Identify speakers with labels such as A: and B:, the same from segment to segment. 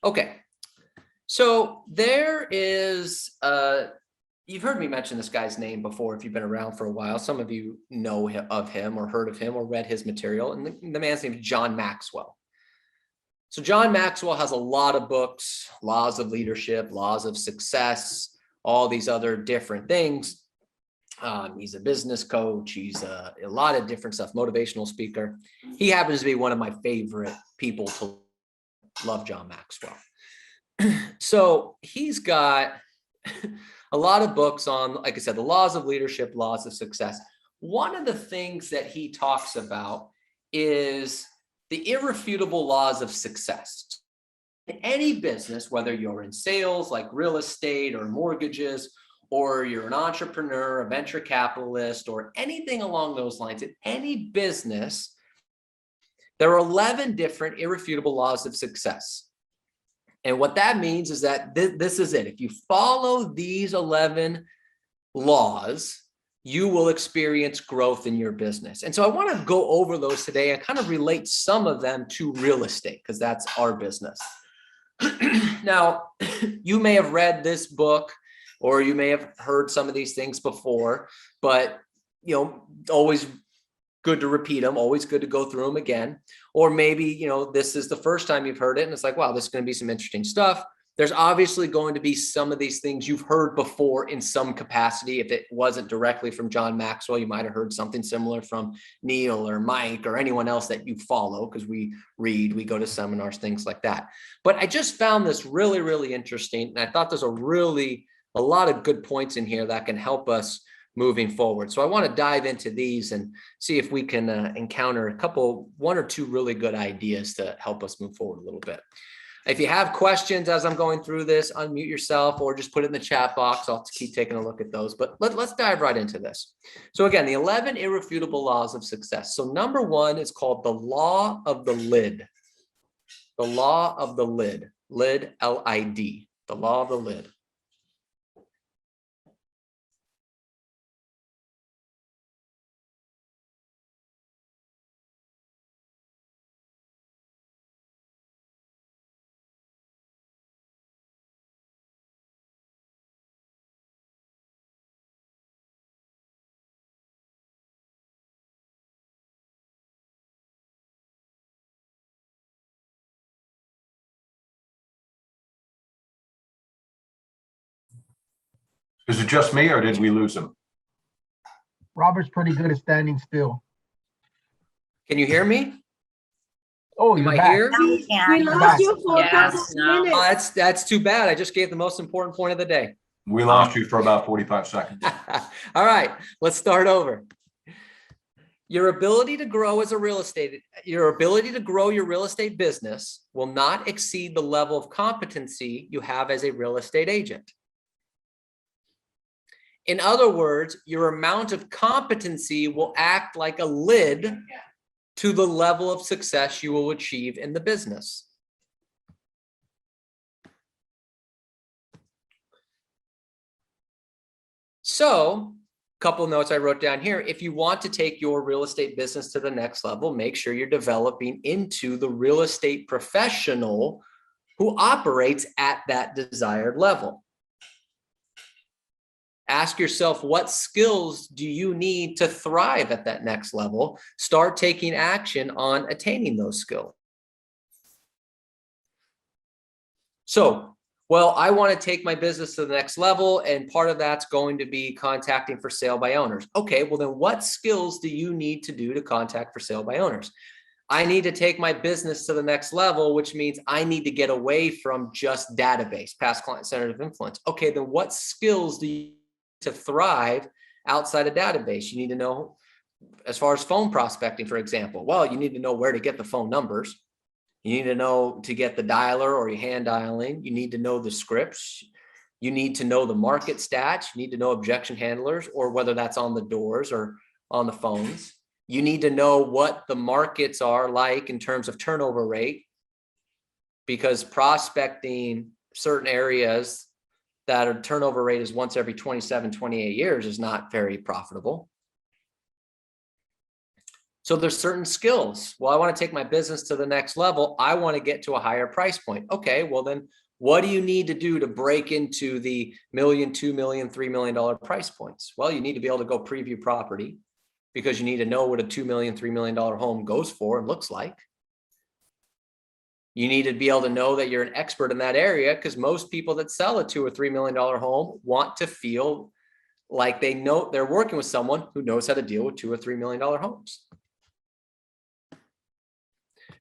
A: Okay, so there is, you've heard me mention this guy's name before if you've been around for a while. Some of you know of him or heard of him or read his material, and the man's name is John Maxwell. So John Maxwell has a lot of books, laws of leadership, laws of success, all these other different things. He's a business coach. He's a lot of different stuff, motivational speaker. He happens to be one of my favorite people to love, John Maxwell. So he's got a lot of books on, like I said, the laws of leadership, laws of success. One of the things that he talks about is the irrefutable laws of success. In any business, whether you're in sales like real estate or mortgages, or you're an entrepreneur, a venture capitalist, or anything along those lines, in any business, there are 11 different irrefutable laws of success. And what that means is that this is it. If you follow these 11 laws, you will experience growth in your business. And so I want to go over those today and kind of relate some of them to real estate, because that's our business. Now, you may have read this book, or you may have heard some of these things before, but always good to repeat them, always good to go through them again. Or maybe, this is the first time you've heard it and it's like, wow, this is going to be some interesting stuff. There's obviously going to be some of these things you've heard before in some capacity. If it wasn't directly from John Maxwell, you might have heard something similar from Neil or Mike or anyone else that you follow, because we read, we go to seminars, things like that. But I just found this really, really interesting. And I thought there's a lot of good points in here that can help us moving forward. So I want to dive into these and see if we can encounter one or two really good ideas to help us move forward a little bit. If you have questions as I'm going through this, unmute yourself or just put it in the chat box. I'll keep taking a look at those, but let's dive right into this. So again, the 11 irrefutable laws of success. So number one is called the law of the lid. The law of the lid, L-I-D, the law of the lid.
B: Is it just me or did we lose him?
C: Robert's pretty good at standing still.
A: Can you hear me?
C: Oh, you're back.
A: Here?
D: We lost you for a couple of minutes.
A: Oh, that's too bad. I just gave the most important point of the day.
B: We lost you for about 45 seconds.
A: All right, let's start over. Your ability to grow as a your ability to grow your real estate business will not exceed the level of competency you have as a real estate agent. In other words, your amount of competency will act like a lid to the level of success you will achieve in the business. So, a couple notes I wrote down here. If you want to take your real estate business to the next level, make sure you're developing into the real estate professional who operates at that desired level. Ask yourself, what skills do you need to thrive at that next level? Start taking action on attaining those skills. So, well, I want to take my business to the next level, and part of that's going to be contacting for sale by owners. Okay, well then what skills do you need to do to contact for sale by owners? I need to take my business to the next level, which means I need to get away from just database, past client centered of influence. Okay, then what skills do you to thrive outside a database? You need to know, as far as phone prospecting, for example, well, you need to know where to get the phone numbers. You need to know to get the dialer or your hand dialing. You need to know the scripts. You need to know the market stats. You need to know objection handlers, or whether that's on the doors or on the phones. You need to know what the markets are like in terms of turnover rate, because prospecting certain areas that a turnover rate is once every 27, 28 years is not very profitable. So there's certain skills. Well, I want to take my business to the next level. I want to get to a higher price point. Okay, well then what do you need to do to break into the $1 million, $2 million, $3 million price points? Well, you need to be able to go preview property because you need to know what a $2 million, $3 million home goes for and looks like. You need to be able to know that you're an expert in that area because most people that sell a $2 or $3 million home want to feel like they know they're working with someone who knows how to deal with $2 or $3 million homes.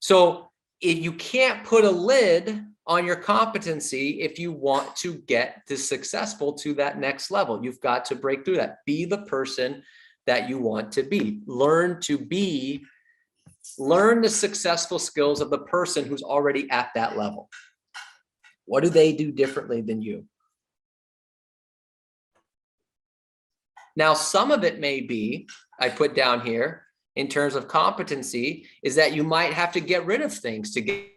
A: So if you can't put a lid on your competency, if you want to get to successful to that next level, you've got to break through that. Be the person that you want to be. Learn the successful skills of the person who's already at that level. What do they do differently than you? Now, some of it may be, I put down here, in terms of competency, is that you might have to get rid of things to get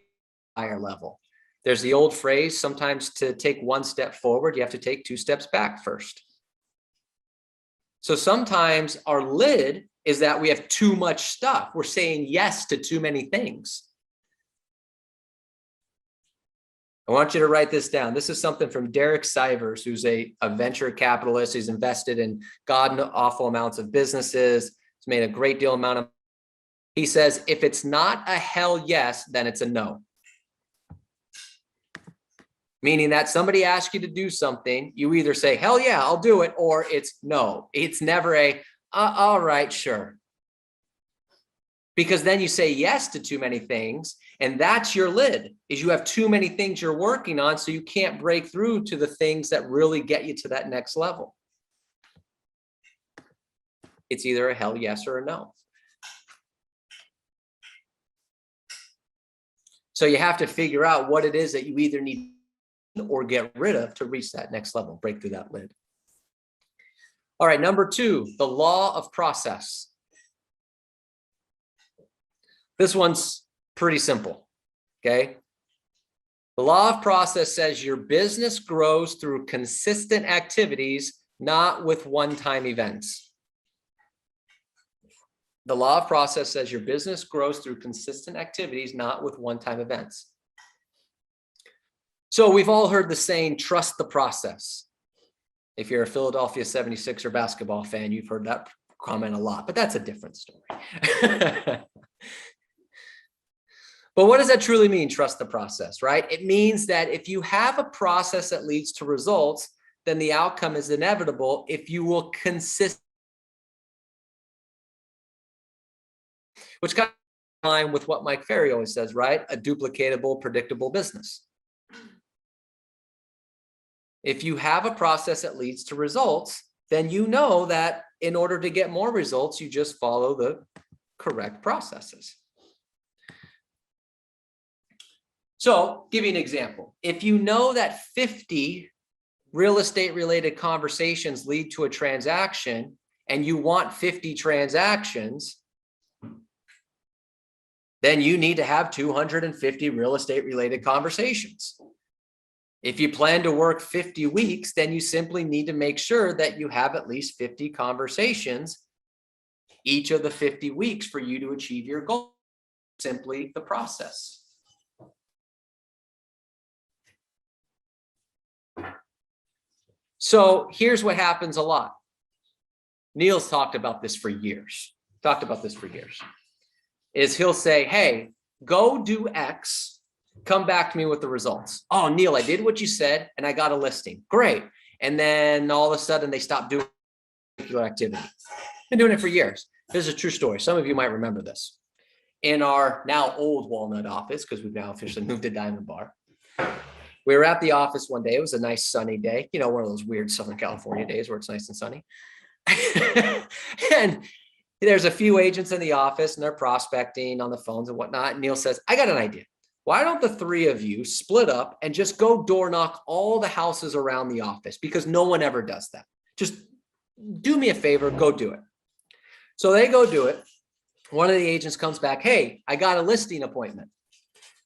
A: higher level. There's the old phrase, sometimes to take one step forward, you have to take 2 steps back first. So sometimes our lid is that we have too much stuff. We're saying yes to too many things. I want you to write this down. This is something from Derek Sivers, who's a venture capitalist. He's invested in God awful amounts of businesses. He's made a great deal amount of. He says, if it's not a hell yes, then it's a no. Meaning that somebody asks you to do something, you either say, hell yeah, I'll do it, or it's no. It's never a, all right, sure. Because then you say yes to too many things, and that's your lid, is you have too many things you're working on, so you can't break through to the things that really get you to that next level. It's either a hell yes or a no. So you have to figure out what it is that you either need or get rid of to reach that next level, break through that lid. All right, number 2, the law of process. This one's pretty simple, okay? The law of process says your business grows through consistent activities, not with one-time events. The law of process says your business grows through consistent activities, not with one-time events. So we've all heard the saying, trust the process. If you're a Philadelphia 76er basketball fan, you've heard that comment a lot, but that's a different story. But what does that truly mean, trust the process, right? It means that if you have a process that leads to results, then the outcome is inevitable if you will consist. Which kind of in line with what Mike Ferry always says, right? A duplicatable, predictable business. If you have a process that leads to results, then you know that in order to get more results, you just follow the correct processes. So, give you an example. If you know that 50 real estate related conversations lead to a transaction and you want 50 transactions, then you need to have 250 real estate related conversations. If you plan to work 50 weeks, then you simply need to make sure that you have at least 50 conversations each of the 50 weeks for you to achieve your goal. Simply the process. So here's what happens a lot. Neil's talked about this for years. Is he'll say, hey, go do X, come back to me with the results. Oh, Neil, I did what you said and I got a listing. Great. And then all of a sudden they stop doing particular activity. Been doing it for years. This is a true story. Some of you might remember this. In our now old Walnut office, because we've now officially moved to Diamond Bar. We were at the office one day. It was a nice sunny day. You know, one of those weird Southern California days where it's nice and sunny. And there's a few agents in the office and they're prospecting on the phones and whatnot. And Neil says, I got an idea. Why don't the 3 of you split up and just go door knock all the houses around the office? Because no one ever does that. Just do me a favor, go do it. So they go do it. One of the agents comes back, hey, I got a listing appointment.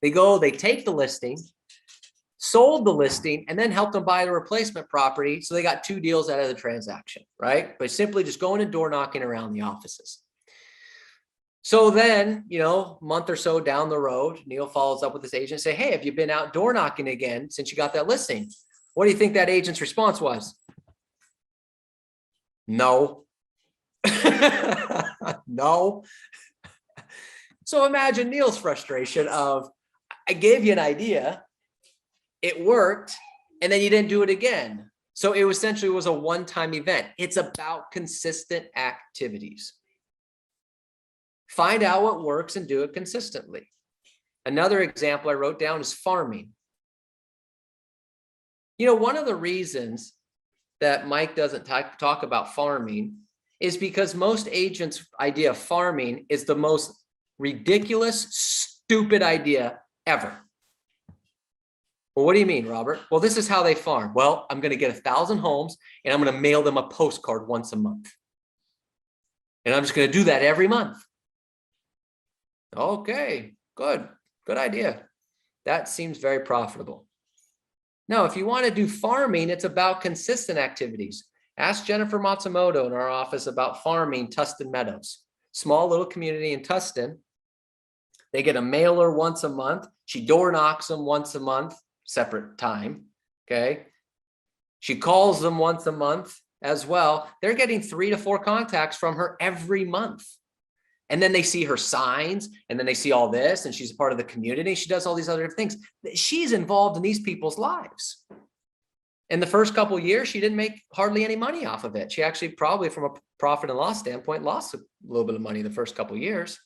A: They go, they take the listing. sold the listing, and then helped them buy the replacement property. So they got 2 deals out of the transaction, right? By simply just going and door knocking around the offices. So then, a month or so down the road, Neil follows up with his agent and say, hey, have you been out door knocking again since you got that listing? What do you think that agent's response was? No. No. So imagine Neil's frustration of, I gave you an idea, it worked, and then you didn't do it again. So it essentially was a one-time event. It's about consistent activities. Find out what works and do it consistently. Another example I wrote down is farming. One of the reasons that Mike doesn't talk about farming is because most agents' idea of farming is the most ridiculous, stupid idea ever. Well, what do you mean, Robert? Well, this is how they farm. Well, I'm going to get 1,000 homes and I'm going to mail them a postcard once a month. And I'm just going to do that every month. Okay, good idea. That seems very profitable. Now, if you want to do farming, it's about consistent activities. Ask Jennifer Matsumoto in our office about farming Tustin Meadows. Small little community in Tustin. They get a mailer once a month. She door knocks them once a month, separate time, okay? She calls them once a month as well. They're getting 3 to 4 contacts from her every month. And then they see her signs, and then they see all this, and she's a part of the community. She does all these other things. She's involved in these people's lives. In the first couple of years, she didn't make hardly any money off of it. She actually probably from a profit and loss standpoint, lost a little bit of money the first couple of years.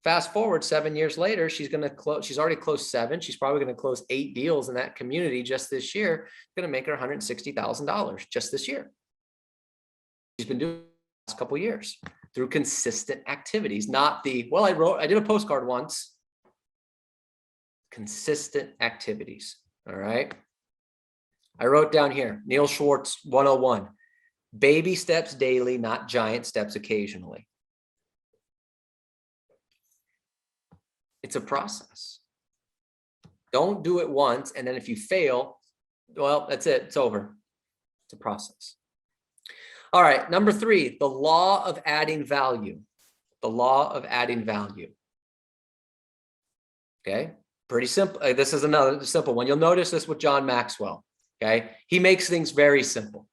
A: Fast forward 7 years later, she's already closed 7. She's probably going to close 8 deals in that community just this year. Going to make her $160,000 just this year. She's been doing it the last couple of years through consistent activities, not the, well, I did a postcard once. Consistent activities. All right. I wrote down here, Neil Schwartz 101, baby steps daily, not giant steps occasionally. It's a process. Don't do it once. And then if you fail, well, that's it. It's over. It's a process. All right. Number 3, the law of adding value. The law of adding value. Okay. Pretty simple. This is another simple one. You'll notice this with John Maxwell. Okay. He makes things very simple.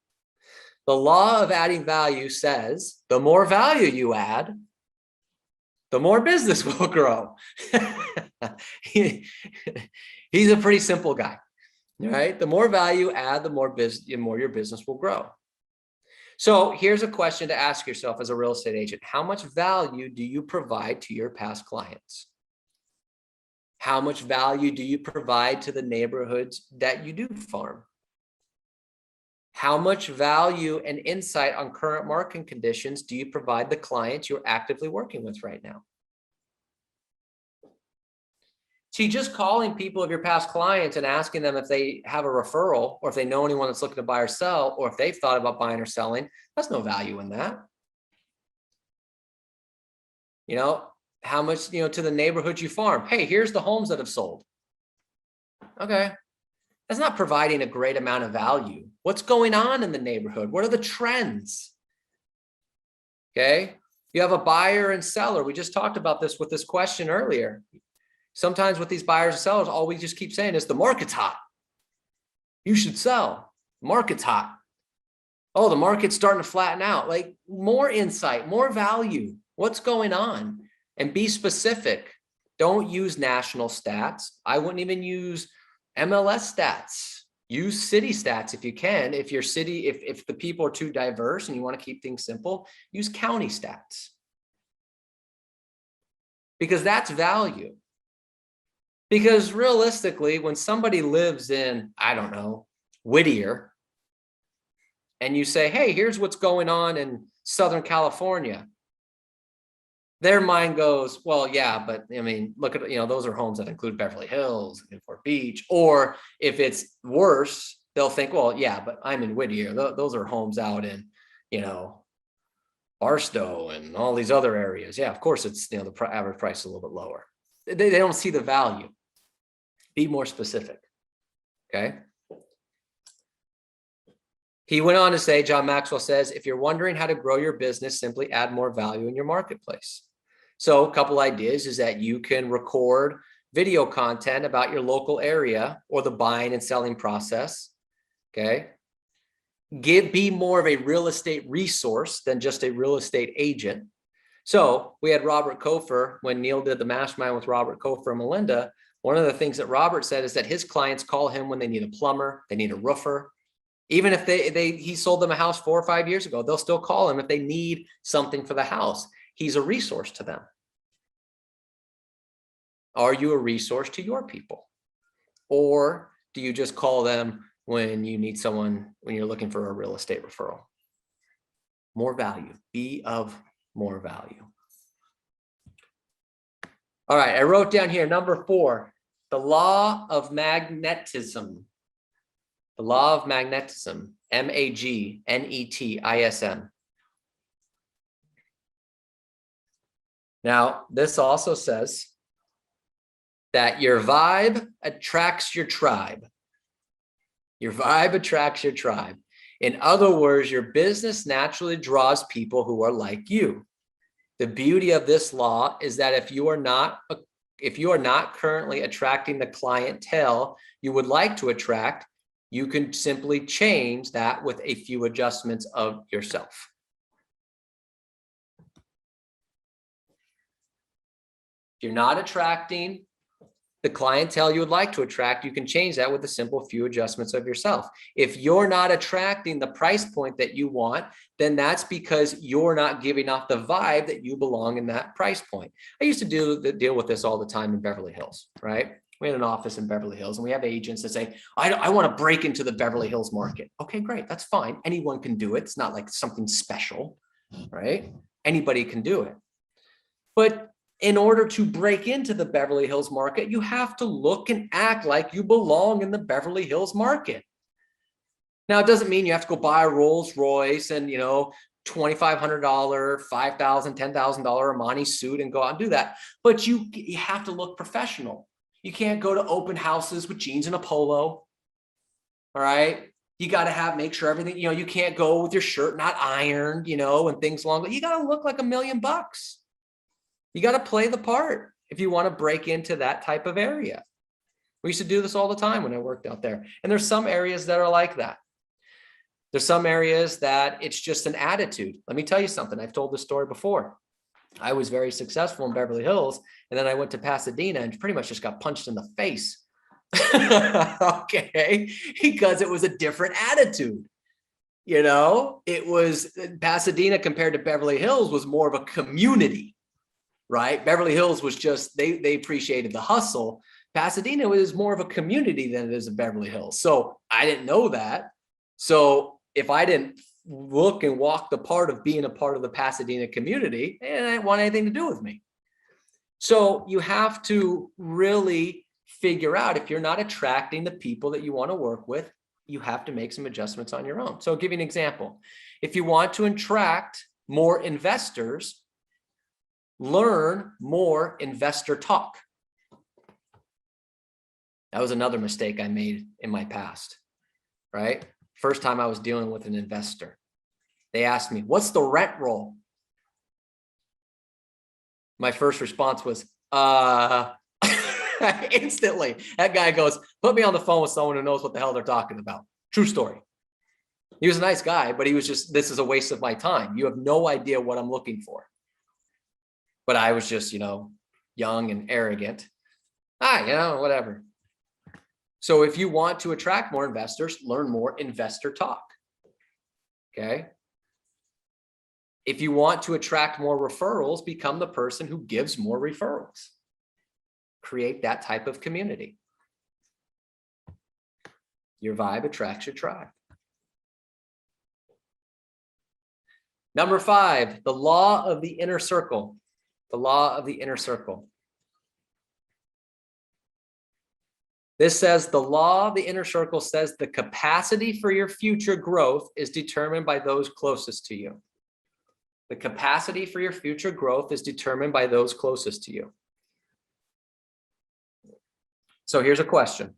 A: The law of adding value says the more value you add, the more business will grow. He's a pretty simple guy, right? The more value you add, the more your business will grow. So here's a question to ask yourself as a real estate agent. How much value do you provide to your past clients? How much value do you provide to the neighborhoods that you do farm? How much value and insight on current market conditions do you provide the clients you're actively working with right now? See, just calling people of your past clients and asking them if they have a referral or if they know anyone that's looking to buy or sell, or if they've thought about buying or selling, that's no value in that. How much, to the neighborhood you farm. Hey, here's the homes that have sold. Okay. That's not providing a great amount of value. What's going on in the neighborhood? What are the trends? Okay. You have a buyer and seller. We just talked about this with this question earlier. Sometimes with these buyers and sellers, all we just keep saying is the market's hot. You should sell. The market's hot. Oh, the market's starting to flatten out. Like more insight, more value. What's going on? And be specific. Don't use national stats. I wouldn't even use MLS stats. Use city stats if you can. If your city, if the people are too diverse and you want to keep things simple, use county stats. Because that's value. Because realistically, when somebody lives in, I don't know, Whittier, and you say, hey, here's what's going on in Southern California, their mind goes, well, yeah, but I mean, look at, those are homes that include Beverly Hills and Fort Beach. Or if it's worse, they'll think, well, yeah, but I'm in Whittier. Those are homes out in, Barstow and all these other areas. Yeah, of course, it's, the average price is a little bit lower. They don't see the value. Be more specific. Okay. He went on to say, John Maxwell says, if you're wondering how to grow your business, simply add more value in your marketplace. So a couple ideas is that you can record video content about your local area or the buying and selling process. Okay. Be more of a real estate resource than just a real estate agent. So we had Robert Kofer, when Neil did the mastermind with Robert Kofer and Melinda, one of the things that Robert said is that his clients call him when they need a plumber, they need a roofer. Even if he sold them a house 4 or 5 years ago, they'll still call him if they need something for the house. He's a resource to them. Are you a resource to your people? Or do you just call them when you need someone, when you're looking for a real estate referral? More value, be of more value. All right, I wrote down here, number 4, the law of magnetism. The law of magnetism, magnetism. Now, this also says that your vibe attracts your tribe. Your vibe attracts your tribe. In other words, your business naturally draws people who are like you. The beauty of this law is that if you are not currently attracting the clientele you would like to attract, you can simply change that with a few adjustments of yourself. If you're not attracting the clientele you would like to attract, you can change that with a simple few adjustments of yourself. If you're not attracting the price point that you want, then that's because you're not giving off the vibe that you belong in that price point. I used to deal with this all the time in Beverly Hills, right? We had an office in Beverly Hills and we have agents that say, I want to break into the Beverly Hills market. Okay, great. That's fine. Anyone can do it. It's not like something special, right? Anybody can do it. But in order to break into the Beverly Hills market, you have to look and act like you belong in the Beverly Hills market. Now, it doesn't mean you have to go buy a Rolls Royce and, $2,500, $5,000, $10,000 Armani suit and go out and do that. But you have to look professional. You can't go to open houses with jeans and a polo. All right. You got to make sure everything, you can't go with your shirt not ironed, and things along. You got to look like $1 million. You got to play the part if you want to break into that type of area. We used to do this all the time when I worked out there. And there's some areas that are like that. There's some areas that it's just an attitude. Let me tell you something. I've told this story before. I was very successful in Beverly Hills, and then I went to Pasadena and pretty much just got punched in the face. Okay, because it was a different attitude. It was Pasadena compared to Beverly Hills was more of a community. Right? Beverly Hills was just, they appreciated the hustle. Pasadena was more of a community than it is in Beverly Hills. So I didn't know that. So if I didn't look and walk the part of being a part of the Pasadena community, they didn't want anything to do with me. So you have to really figure out, if you're not attracting the people that you want to work with, you have to make some adjustments on your own. So I'll give you an example. If you want to attract more investors, learn more investor talk. That was another mistake I made in my past, right? First time I was dealing with an investor. They asked me, what's the rent roll? My first response was, instantly. That guy goes, put me on the phone with someone who knows what the hell they're talking about. True story. He was a nice guy, but he was just, this is a waste of my time. You have no idea what I'm looking for. But I was just, young and arrogant. Whatever. So if you want to attract more investors, learn more investor talk. Okay. If you want to attract more referrals, become the person who gives more referrals. Create that type of community. Your vibe attracts your tribe. Number 5, the law of the inner circle. The law of the inner circle. This says the law of the inner circle says the capacity for your future growth is determined by those closest to you. The capacity for your future growth is determined by those closest to you. So here's a question.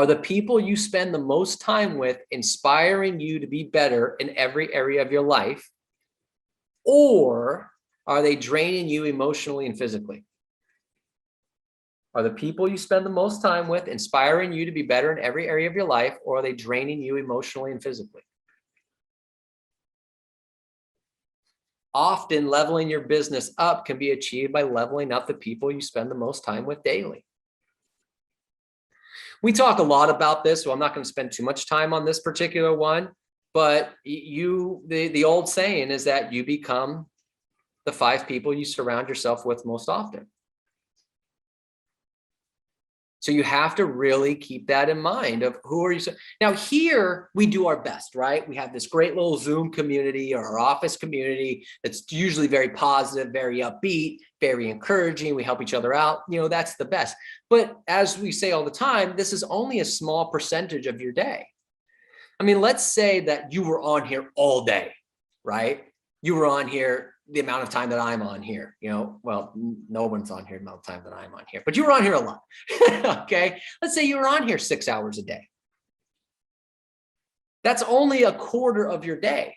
A: Are the people you spend the most time with inspiring you to be better in every area of your life? Or are they draining you emotionally and physically? Are the people you spend the most time with inspiring you to be better in every area of your life, or are they draining you emotionally and physically? Often leveling your business up can be achieved by leveling up the people you spend the most time with daily. We talk a lot about this, so I'm not going to spend too much time on this particular one, but the old saying is that you become the 5 people you surround yourself with most often. So you have to really keep that in mind of who are you. Now here we do our best, right? We have this great little Zoom community or our office community that's usually very positive, very upbeat, very encouraging. We help each other out. You know, that's the best. But as we say all the time, this is only a small percentage of your day. I mean, let's say that you were on here all day, right? You were on here the amount of time that I'm on here, you know, well, no one's on here the amount of time that I'm on here, but you were on here a lot. Okay. Let's say you were on here 6 hours a day. That's only a quarter of your day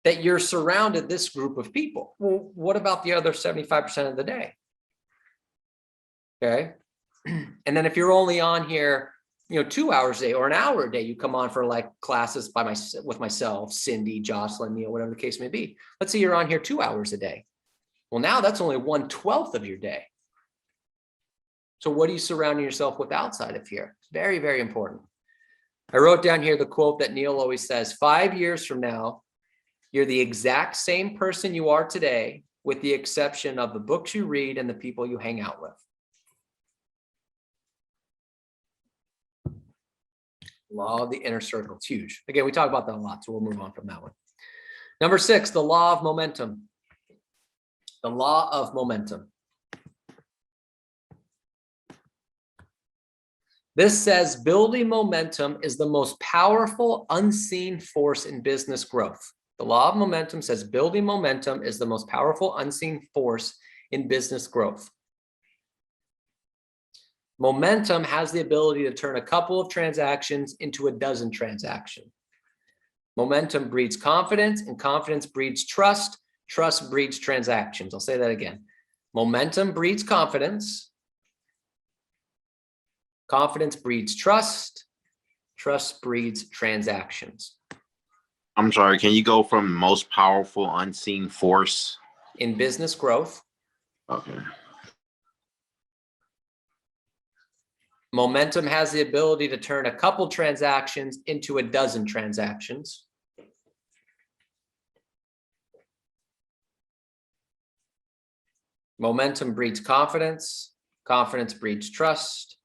A: that you're surrounded this group of people. Well, what about the other 75% of the day? Okay. And then if you're only on here, you know, 2 hours a day or an hour a day, you come on for like classes with myself, Cindy, Jocelyn, you know, whatever the case may be. Let's say you're on here 2 hours a day. Well, now that's only 1/12 of your day. So what are you surrounding yourself with outside of here? Very, very important. I wrote down here the quote that Neil always says, 5 years from now, you're the exact same person you are today, with the exception of the books you read and the people you hang out with. Law of the inner circle. It's huge. Again, we talk about that a lot, so we'll move on from that one. Number 6, the law of momentum. The law of momentum. This says building momentum is the most powerful unseen force in business growth. The law of momentum says building momentum is the most powerful unseen force in business growth. Momentum has the ability to turn a couple of transactions into a dozen transactions. Momentum breeds confidence, and confidence breeds trust. Trust breeds transactions. I'll say that again. Momentum breeds confidence. Confidence breeds trust. Trust breeds transactions.
E: I'm sorry, can you go from most powerful unseen force?
A: In business growth,
E: Okay.
A: momentum has the ability to turn a couple transactions into a dozen transactions. Momentum breeds confidence. Confidence breeds trust.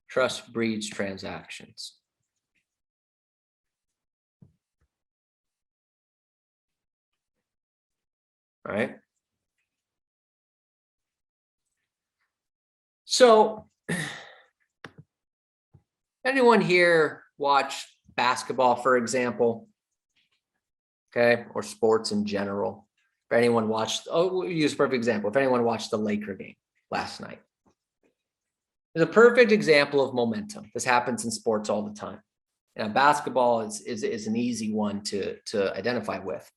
A: Trust breeds transactions. All right. So, anyone here watch basketball, for example? Okay, or sports in general? If anyone watched, we'll use a perfect example. If anyone watched the Laker game last night, there's a perfect example of momentum. This happens in sports all the time. And basketball is an easy one to identify with.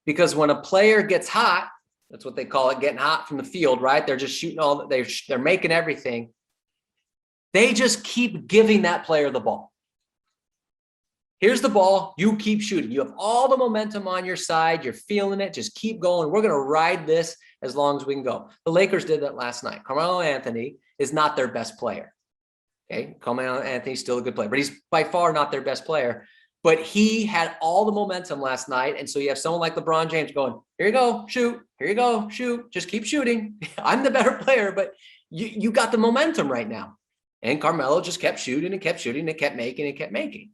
A: Because when a player gets hot, that's what they call it, getting hot from the field, right? They're just shooting all, they're making everything. They just keep giving that player the ball. Here's the ball, you keep shooting. You have all the momentum on your side. You're feeling it. Just keep going. We're going to ride this as long as we can go. The Lakers did that last night. Carmelo Anthony is not their best player. Okay, Carmelo Anthony's still a good player, but he's by far not their best player. But he had all the momentum last night. And so you have someone like LeBron James going, here you go, shoot. Here you go, shoot. Just keep shooting. I'm the better player, but you got the momentum right now. And Carmelo just kept shooting and kept shooting and kept making and kept making.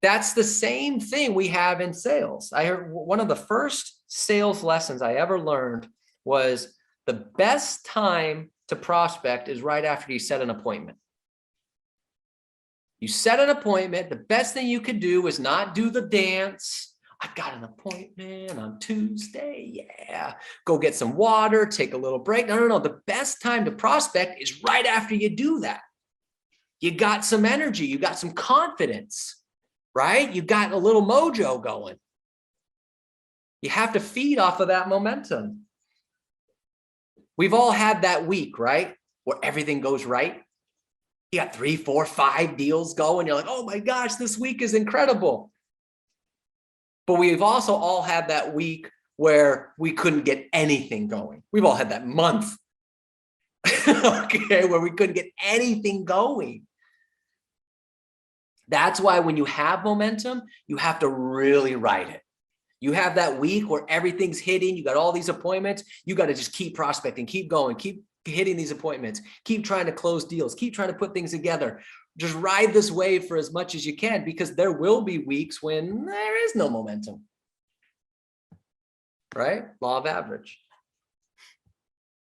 A: That's the same thing we have in sales. I heard one of the first sales lessons I ever learned was the best time to prospect is right after you set an appointment. You set an appointment. The best thing you could do is not do the dance. I got an appointment on Tuesday. Yeah. Go get some water, take a little break. No. The best time to prospect is right after you do that. You got some energy, you got some confidence, right? You got a little mojo going. You have to feed off of that momentum. We've all had that week, right? Where everything goes right. You got 3, 4, 5 deals going. You're like, oh my gosh, this week is incredible. But we've also all had that week where we couldn't get anything going. We've all had that month, okay, where we couldn't get anything going. That's why when you have momentum, you have to really ride it. You have that week where everything's hitting, you got all these appointments, you got to just keep prospecting, keep going, keep hitting these appointments, keep trying to close deals, keep trying to put things together. Just ride this wave for as much as you can, because there will be weeks when there is no momentum, right? Law of average.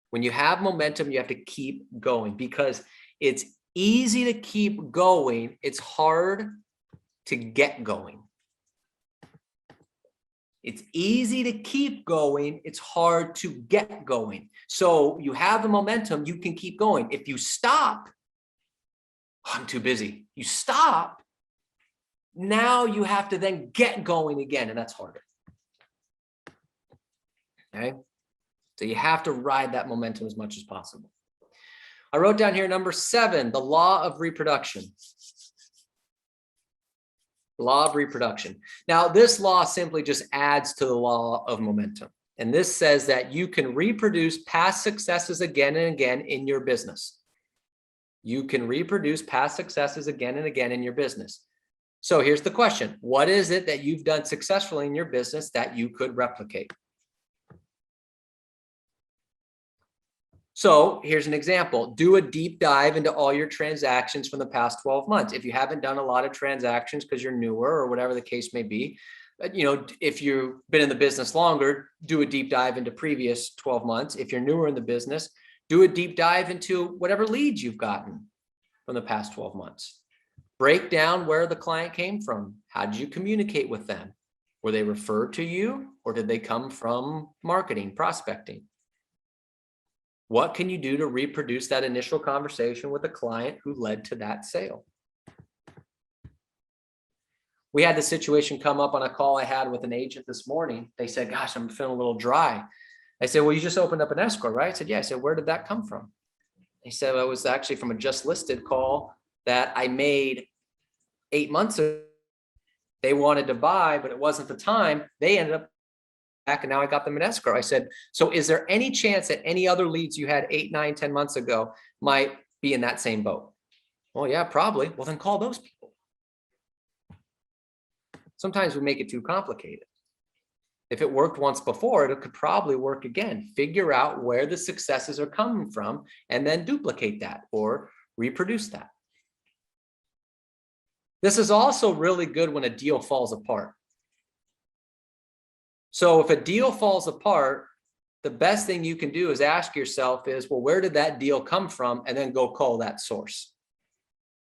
A: When you have momentum, you have to keep going, because it's easy to keep going. It's hard to get going. It's easy to keep going. It's hard to get going. So you have the momentum, you can keep going. If you stop, I'm too busy. You stop, now you have to then get going again, and that's harder. Okay? So you have to ride that momentum as much as possible. I wrote down here number 7, the law of reproduction. Law of reproduction. Now, this law simply just adds to the law of momentum. And this says that you can reproduce past successes again and again in your business. You can reproduce past successes again and again in your business. So here's the question. What is it that you've done successfully in your business that you could replicate? So here's an example. Do a deep dive into all your transactions from the past 12 months. If you haven't done a lot of transactions because you're newer or whatever the case may be, if you've been in the business longer, do a deep dive into previous 12 months. If you're newer in the business, do a deep dive into whatever leads you've gotten from the past 12 months. Break down where the client came from. How did you communicate with them? Were they referred to you, or did they come from marketing, prospecting? What can you do to reproduce that initial conversation with a client who led to that sale? We had this situation come up on a call I had with an agent this morning. They said, gosh, I'm feeling a little dry. I said, well, you just opened up an escrow, right? I said, yeah. I said, where did that come from? He said, well, it was actually from a just listed call that I made 8 months ago. They wanted to buy, but it wasn't the time. They ended up back, and now I got them in escrow. I said, so is there any chance that any other leads you had 8, 9, 10 months ago might be in that same boat? Well, yeah, probably. Well, then call those people. Sometimes we make it too complicated. If it worked once before, it could probably work again. Figure out where the successes are coming from and then duplicate that or reproduce that. This is also really good when a deal falls apart. So if a deal falls apart, the best thing you can do is ask yourself is, well, where did that deal come from? And then go call that source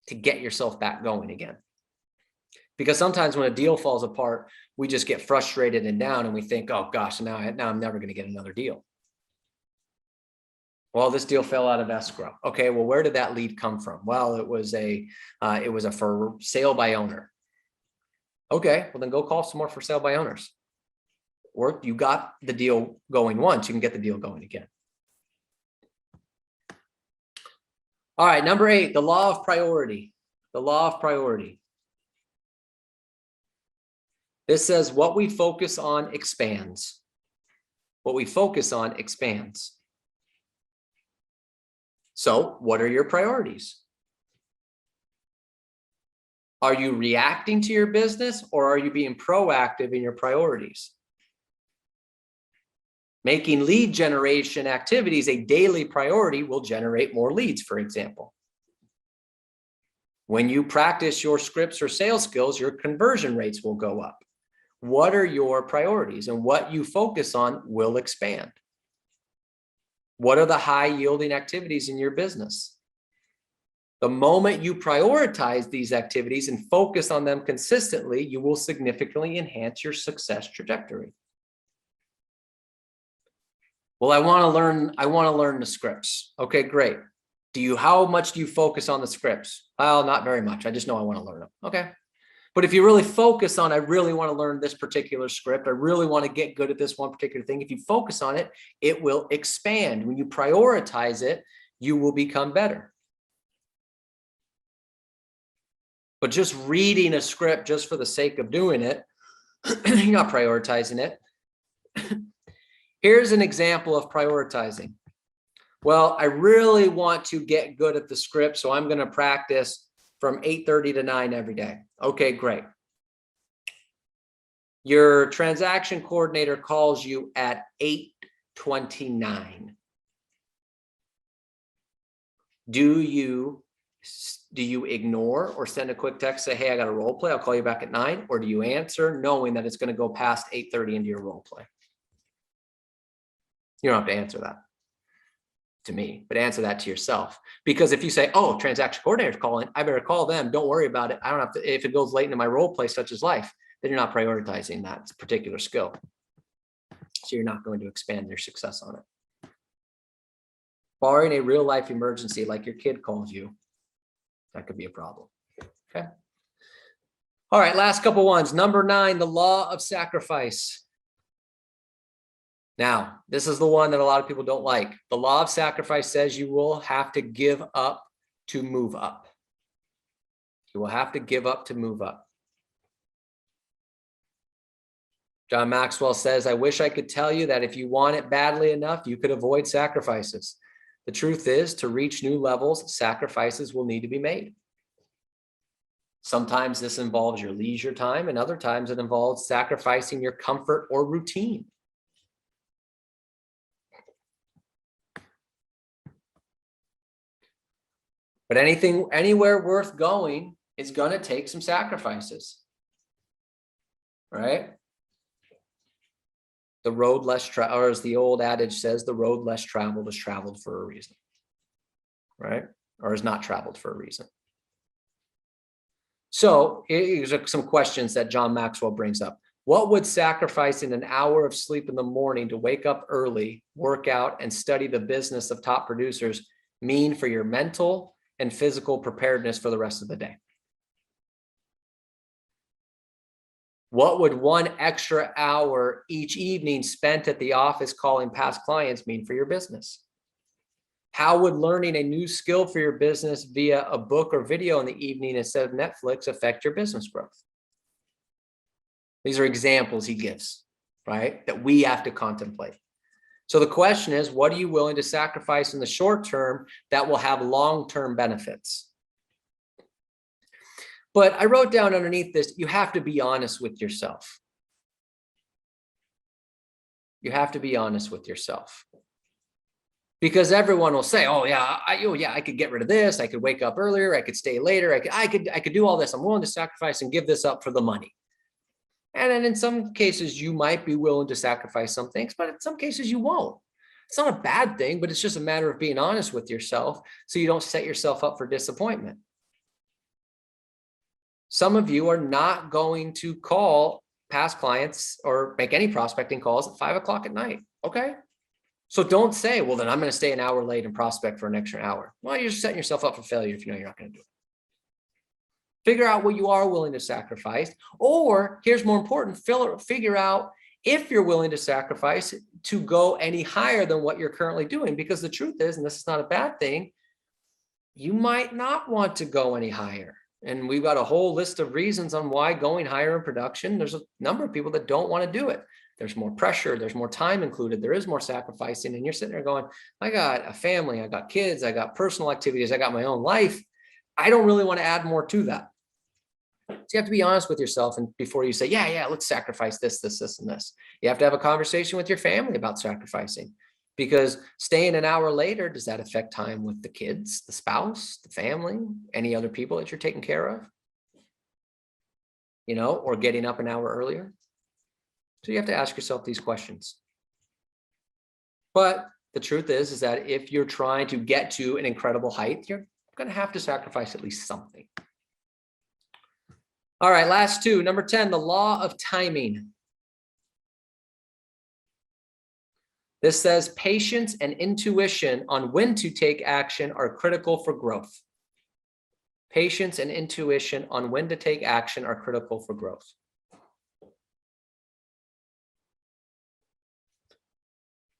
A: to get yourself back going again. Because sometimes when a deal falls apart, we just get frustrated and down and we think, oh gosh, now I'm never going to get another deal. Well, this deal fell out of escrow. Okay, well, where did that lead come from? Well, it was a for sale by owner. Okay, well then go call some more for sale by owners. Work, you got the deal going once, you can get the deal going again. All right, number 8, the law of priority. The law of priority. This says what we focus on expands. What we focus on expands. So what are your priorities? Are you reacting to your business, or are you being proactive in your priorities? Making lead generation activities a daily priority will generate more leads, for example. When you practice your scripts or sales skills, your conversion rates will go up. What are your priorities? And what you focus on will expand. What are the high yielding activities in your business? The moment you prioritize these activities and focus on them consistently, you will significantly enhance your success trajectory. Well, I want to learn the scripts. Okay, great. How much do you focus on the scripts? Well, not very much. I just know I want to learn them. Okay. But if you really focus on, I really want to learn this particular script, I really want to get good at this one particular thing. If you focus on it, it will expand. When you prioritize it, you will become better. But just reading a script just for the sake of doing it, you're not prioritizing it. Here's an example of prioritizing. Well, I really want to get good at the script, so I'm going to practice from 8:30 to 9 every day. Okay, great. Your transaction coordinator calls you at 8:29. Do you ignore or send a quick text, say, hey, I got a role play, I'll call you back at 9? Or do you answer knowing that it's going to go past 8:30 into your role play? You don't have to answer that to me, but answer that to yourself. Because if you say, oh, transaction coordinator's calling, I better call them. Don't worry about it. I don't have to, if it goes late into my role play, such as life, then you're not prioritizing that particular skill. So you're not going to expand your success on it. Barring a real life emergency, like your kid calls you, that could be a problem. Okay. All right, last couple ones. Number 9, the law of sacrifice. Now, this is the one that a lot of people don't like. The law of sacrifice says you will have to give up to move up. You will have to give up to move up. John Maxwell says, I wish I could tell you that if you want it badly enough, you could avoid sacrifices. The truth is, to reach new levels, sacrifices will need to be made. Sometimes this involves your leisure time, and other times it involves sacrificing your comfort or routine. But anywhere worth going is going to take some sacrifices, right? The road less traveled, or as the old adage says, the road less traveled is traveled for a reason, right? Or is not traveled for a reason. So here's some questions that John Maxwell brings up. What would sacrificing an hour of sleep in the morning to wake up early, work out, and study the business of top producers mean for your mental and physical preparedness for the rest of the day? What would one extra hour each evening spent at the office calling past clients mean for your business? How would learning a new skill for your business via a book or video in the evening instead of Netflix affect your business growth? These are examples he gives, right, that we have to contemplate. So the question is, what are you willing to sacrifice in the short term that will have long-term benefits? But I wrote down underneath this, you have to be honest with yourself. You have to be honest with yourself. Because everyone will say, oh yeah, I could get rid of this. I could wake up earlier. I could stay later. I could do all this. I'm willing to sacrifice and give this up for the money. And then in some cases, you might be willing to sacrifice some things, but in some cases you won't. It's not a bad thing, but it's just a matter of being honest with yourself so you don't set yourself up for disappointment. Some of you are not going to call past clients or make any prospecting calls at 5 o'clock at night. Okay. So don't say, well, then I'm going to stay an hour late and prospect for an extra hour. Well, you're just setting yourself up for failure if you know you're not going to do it. Figure out what you are willing to sacrifice, or here's more important, figure out if you're willing to sacrifice to go any higher than what you're currently doing. Because the truth is, and this is not a bad thing, you might not want to go any higher. And we've got a whole list of reasons on why going higher in production, there's a number of people that don't want to do it. There's more pressure, there's more time included, there is more sacrificing, and you're sitting there going, I got a family, I got kids, I got personal activities, I got my own life. I don't really want to add more to that. So you have to be honest with yourself, and before you say, yeah, let's sacrifice this, and this. You have to have a conversation with your family about sacrificing, because staying an hour later, does that affect time with the kids, the spouse, the family, any other people that you're taking care of? You know, or getting up an hour earlier? So you have to ask yourself these questions. But the truth is that if you're trying to get to an incredible height, you're going to have to sacrifice at least something. All right, last two. Number 10, the law of timing. This says patience and intuition on when to take action are critical for growth. Patience and intuition on when to take action are critical for growth.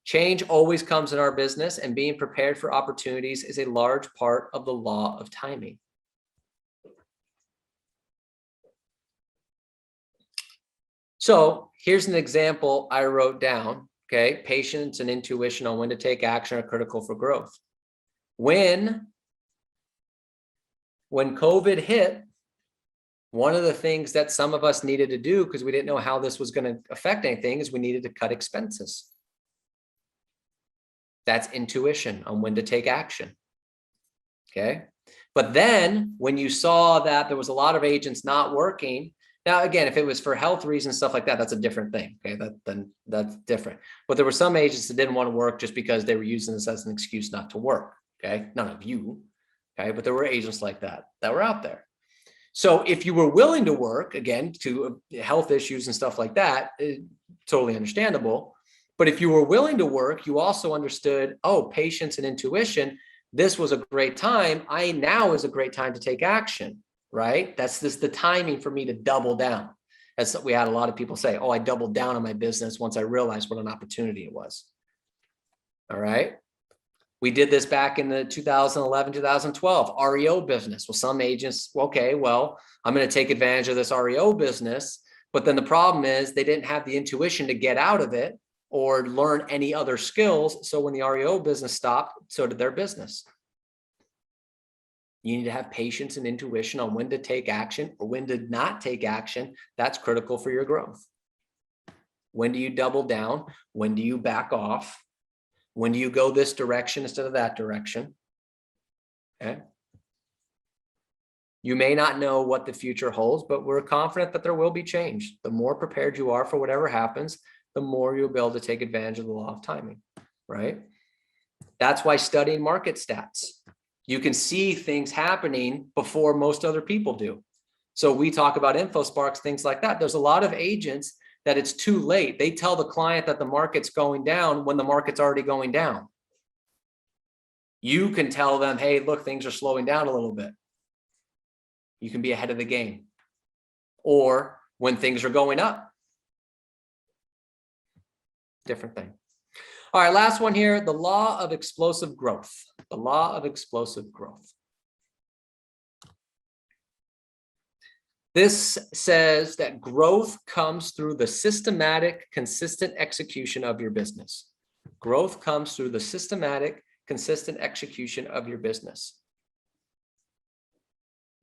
A: Change always comes in our business, and being prepared for opportunities is a large part of the law of timing. So here's an example I wrote down, okay? Patience and intuition on when to take action are critical for growth. When COVID hit, one of the things that some of us needed to do, because we didn't know how this was going to affect anything, is we needed to cut expenses. That's intuition on when to take action. Okay. But then when you saw that there was a lot of agents not working, now again, if it was for health reasons, stuff like that, that's a different thing. Okay. Then that's different. But there were some agents that didn't want to work just because they were using this as an excuse not to work. Okay. None of you. Okay. But there were agents like that were out there. So if you were willing to work, again, to health issues and stuff like that, totally understandable. But if you were willing to work, you also understood, oh, patience and intuition, this was a great time. Now is a great time to take action, right? That's the timing for me to double down. As we had a lot of people say, oh, I doubled down on my business once I realized what an opportunity it was. All right. We did this back in the 2011, 2012 REO business. Well, some agents, okay, well, I'm going to take advantage of this REO business. But then the problem is they didn't have the intuition to get out of it or learn any other skills. So when the REO business stopped, so did their business. You need to have patience and intuition on when to take action or when to not take action. That's critical for your growth. When do you double down? When do you back off? When do you go this direction instead of that direction? Okay. You may not know what the future holds, but we're confident that there will be change. The more prepared you are for whatever happens, the more you'll be able to take advantage of the law of timing, right? That's why studying market stats. You can see things happening before most other people do. So we talk about InfoSparks, things like that. There's a lot of agents that it's too late. They tell the client that the market's going down when the market's already going down. You can tell them, hey, look, things are slowing down a little bit. You can be ahead of the game. Or when things are going up. Different thing. All right, last one here, the law of explosive growth. The law of explosive growth. This says that growth comes through the systematic, consistent execution of your business. Growth comes through the systematic, consistent execution of your business.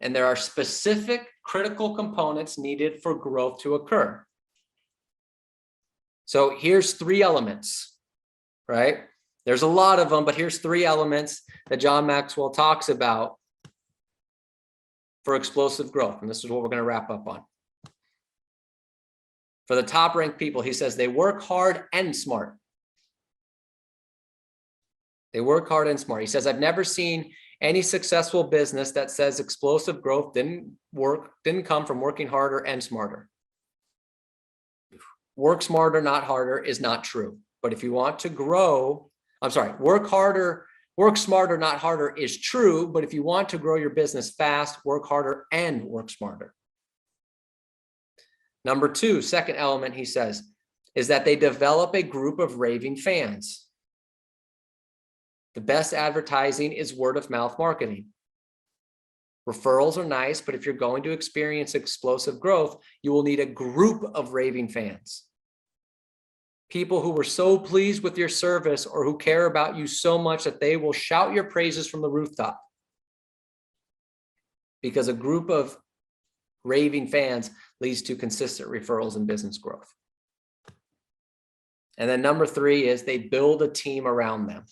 A: And there are specific critical components needed for growth to occur. So here's 3 elements, right? There's a lot of them, but here's 3 elements that John Maxwell talks about for explosive growth. And this is what we're going to wrap up on. For the top ranked people, he says they work hard and smart. They work hard and smart. He says, I've never seen any successful business that says explosive growth didn't come from working harder and smarter. Work smarter, not harder is not true. But if you want to grow, work smarter, not harder is true. But if you want to grow your business fast, work harder and work smarter. Number 2, second element, he says, is that they develop a group of raving fans. The best advertising is word of mouth marketing. Referrals are nice, but if you're going to experience explosive growth, you will need a group of raving fans. People who were so pleased with your service or who care about you so much that they will shout your praises from the rooftop. Because a group of raving fans leads to consistent referrals and business growth. And then number 3 is they build a team around them.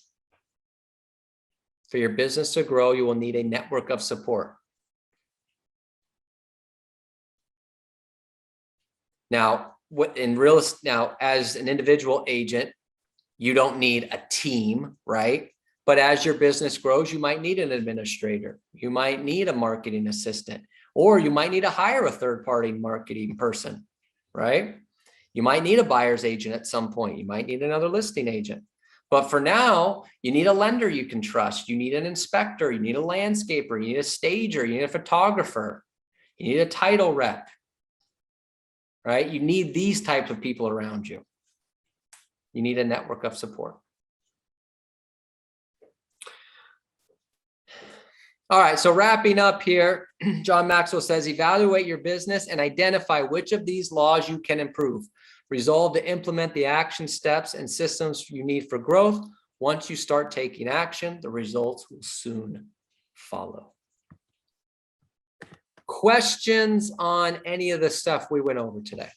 A: For your business to grow, you will need a network of support. Now, as an individual agent, you don't need a team, right? But as your business grows, you might need an administrator. You might need a marketing assistant, or you might need to hire a third-party marketing person, right? You might need a buyer's agent at some point. You might need another listing agent. But for now, you need a lender you can trust. You need an inspector. You need a landscaper. You need a stager. You need a photographer. You need a title rep, right? You need these types of people around you. You need a network of support. All right, so wrapping up here, John Maxwell says, evaluate your business and identify which of these laws you can improve. Resolve to implement the action steps and systems you need for growth. Once you start taking action, the results will soon follow. Questions on any of the stuff we went over today?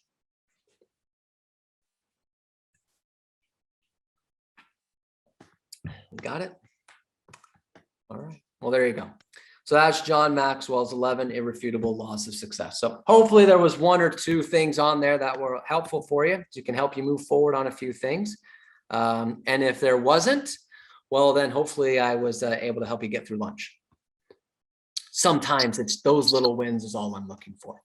A: Got it? All right. Well, there you go. So that's John Maxwell's 11 Irrefutable Laws of Success. So hopefully there was one or two things on there that were helpful for you. So can help you move forward on a few things. And if there wasn't, well, then hopefully I was able to help you get through lunch. Sometimes it's those little wins is all I'm looking for.